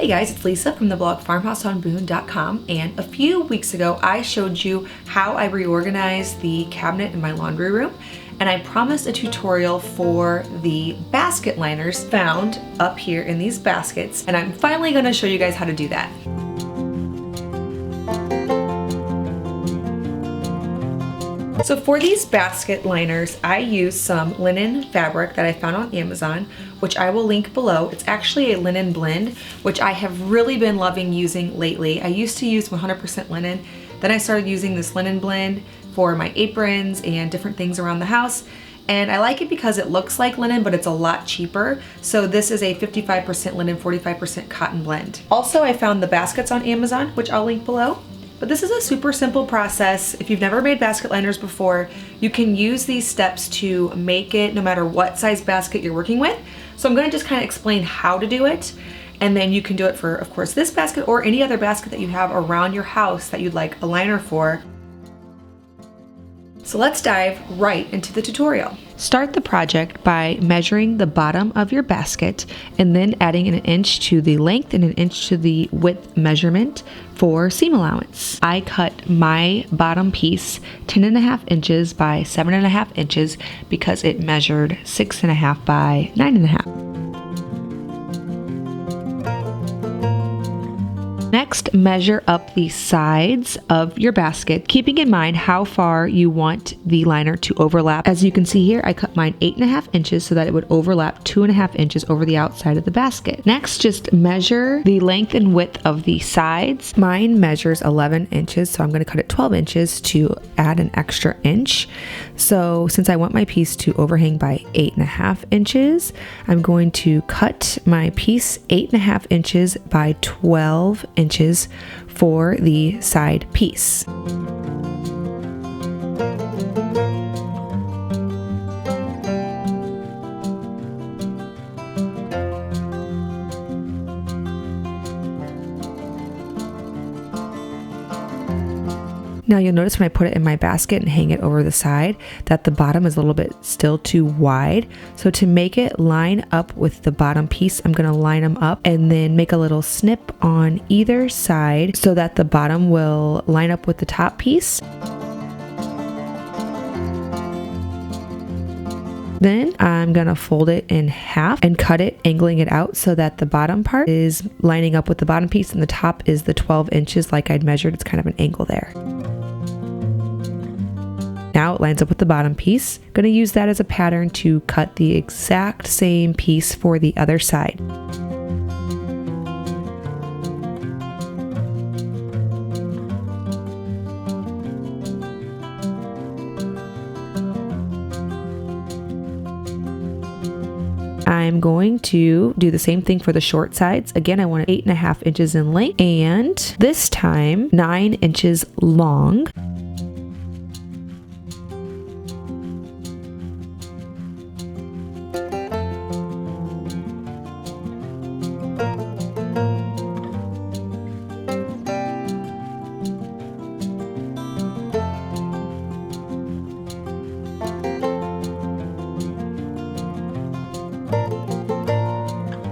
Hey guys, it's Lisa from the blog farmhouseonboone.com, and a few weeks ago I showed you how I reorganized the cabinet in my laundry room, and I promised a tutorial for the basket liners found up here in these baskets, and I'm finally going to show you guys how to do that. So for these basket liners, I used some linen fabric that I found on Amazon, which I will link below. It's actually a linen blend, which I have really been loving using lately. I used to use 100% linen, then I started using this linen blend for my aprons and different things around the house. And I like it because it looks like linen, but it's a lot cheaper. So this is a 55% linen, 45% cotton blend. Also, I found the baskets on Amazon, which I'll link below. But this is a super simple process. If you've never made basket liners before, you can use these steps to make it no matter what size basket you're working with. So I'm gonna just kind of explain how to do it, and then you can do it for, of course, this basket or any other basket that you have around your house that you'd like a liner for. So let's dive right into the tutorial. Start the project by measuring the bottom of your basket and then adding an inch to the length and an inch to the width measurement for seam allowance. I cut my bottom piece 10.5 inches by 7.5 inches because it measured 6.5 by 9.5. Next, measure up the sides of your basket, keeping in mind how far you want the liner to overlap. As you can see here, I cut mine 8.5 inches so that it would overlap 2.5 inches over the outside of the basket. Next, just measure the length and width of the sides. Mine measures 11 inches, so I'm going to cut it 12 inches to add an extra inch. So since I want my piece to overhang by 8.5 inches, I'm going to cut my piece 8.5 inches by 12 inches for the side piece. Now you'll notice when I put it in my basket and hang it over the side that the bottom is a little bit still too wide. So to make it line up with the bottom piece, I'm going to line them up and then make a little snip on either side so that the bottom will line up with the top piece. Then I'm going to fold it in half and cut it, angling it out so that the bottom part is lining up with the bottom piece and the top is the 12 inches like I'd measured. It's kind of an angle there. Now it lines up with the bottom piece. I'm going to use that as a pattern to cut the exact same piece for the other side. I'm going to do the same thing for the short sides. Again, I want it 8.5 inches in length and this time 9 inches long.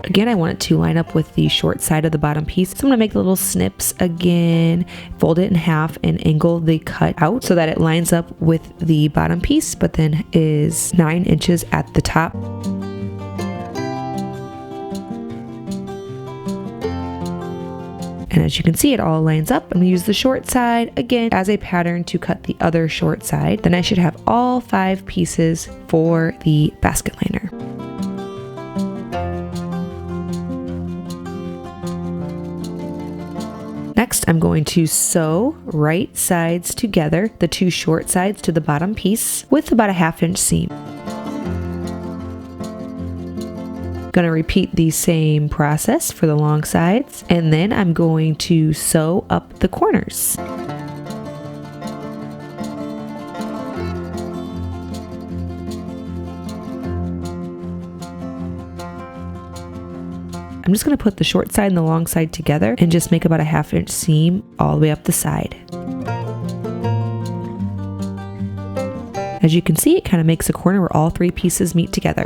Again, I want it to line up with the short side of the bottom piece. So I'm going to make the little snips again, fold it in half and angle the cut out so that it lines up with the bottom piece, but then is 9 inches at the top. And as you can see, it all lines up. I'm going to use the short side again as a pattern to cut the other short side. Then I should have all 5 pieces for the basket liner. Next, I'm going to sew right sides together, the 2 short sides to the bottom piece with about a 1/2 inch seam. Going to repeat the same process for the long sides, and then I'm going to sew up the corners. I'm just going to put the short side and the long side together and just make about a 1/2 inch seam all the way up the side. As you can see, it kind of makes a corner where all 3 pieces meet together.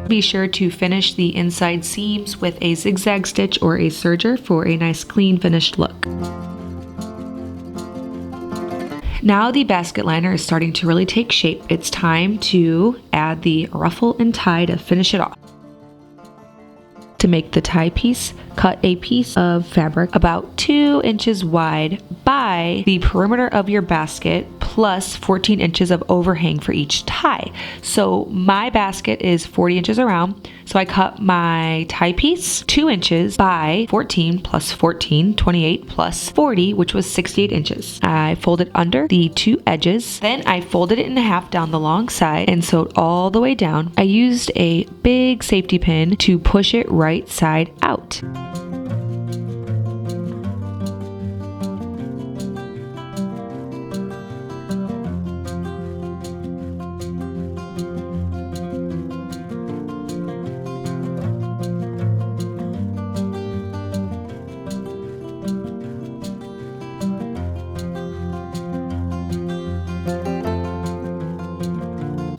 Be sure to finish the inside seams with a zigzag stitch or a serger for a nice clean finished look. Now the basket liner is starting to really take shape. It's time to add the ruffle and tie to finish it off. To make the tie piece, cut a piece of fabric about 2 inches wide by the perimeter of your basket plus 14 inches of overhang for each tie. So my basket is 40 inches around, so I cut my tie piece 2 inches by 14 plus 14, 28 plus 40, which was 68 inches. I folded under the 2 edges, then I folded it in half down the long side and sewed all the way down. I used a big safety pin to push it right side out.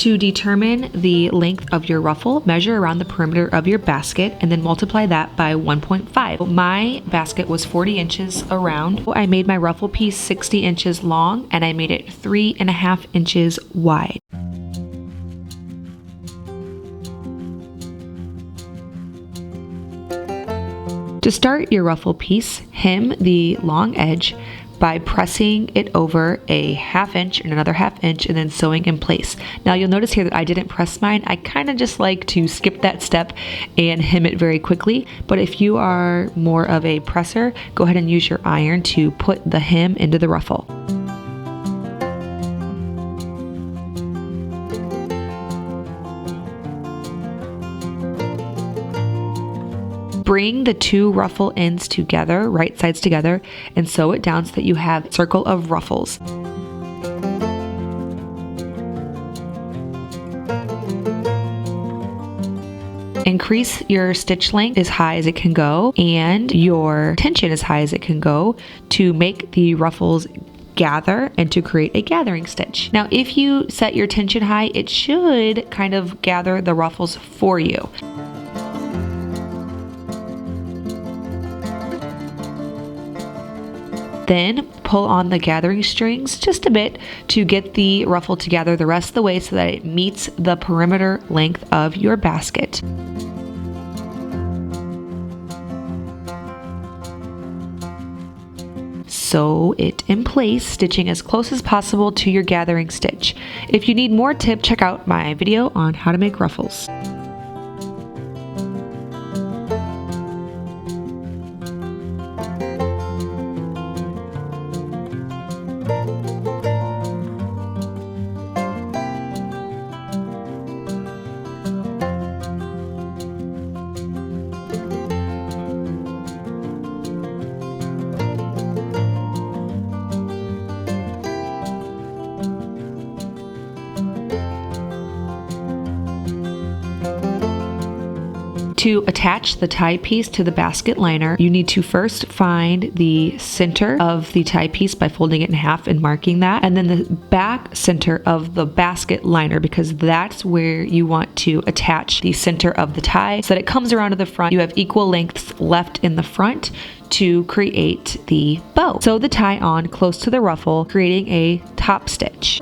To determine the length of your ruffle, measure around the perimeter of your basket and then multiply that by 1.5. My basket was 40 inches around. I made my ruffle piece 60 inches long and I made it 3.5 inches wide. To start your ruffle piece, hem the long edge by pressing it over a 1/2 inch and another 1/2 inch and then sewing in place. Now you'll notice here that I didn't press mine. I kind of just like to skip that step and hem it very quickly, but if you are more of a presser, go ahead and use your iron to put the hem into the ruffle. Bring the 2 ruffle ends together, right sides together, and sew it down so that you have a circle of ruffles. Increase your stitch length as high as it can go and your tension as high as it can go to make the ruffles gather and to create a gathering stitch. Now, if you set your tension high, it should kind of gather the ruffles for you. Then pull on the gathering strings just a bit to get the ruffle to gather the rest of the way so that it meets the perimeter length of your basket. Sew it in place, stitching as close as possible to your gathering stitch. If you need more tips, check out my video on how to make ruffles. To attach the tie piece to the basket liner, you need to first find the center of the tie piece by folding it in half and marking that, and then the back center of the basket liner, because that's where you want to attach the center of the tie so that it comes around to the front. You have equal lengths left in the front to create the bow. Sew the tie on close to the ruffle, creating a top stitch.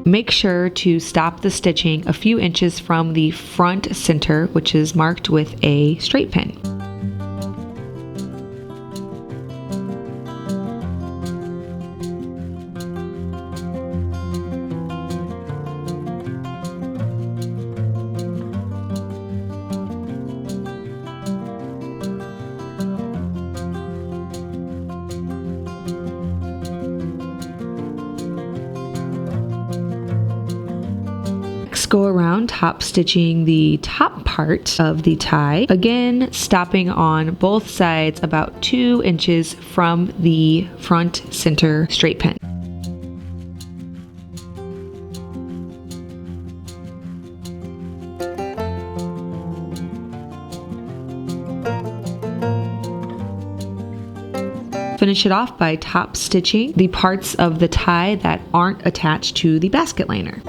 Make sure to stop the stitching a few inches from the front center, which is marked with a straight pin. Go around top stitching the top part of the tie, again stopping on both sides about 2 inches from the front center straight pin. Finish it off by top stitching the parts of the tie that aren't attached to the basket liner.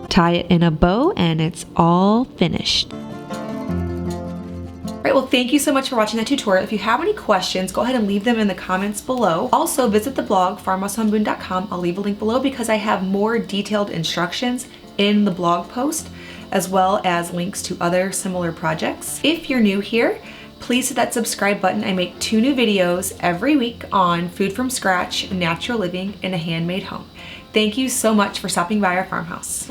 Tie it in a bow and it's all finished. Alright, well thank you so much for watching that tutorial. If you have any questions, go ahead and leave them in the comments below. Also visit the blog farmhouseonboone.com. I'll leave a link below because I have more detailed instructions in the blog post, as well as links to other similar projects. If you're new here, please hit that subscribe button. I make 2 new videos every week on food from scratch, natural living, and a handmade home. Thank you so much for stopping by our farmhouse.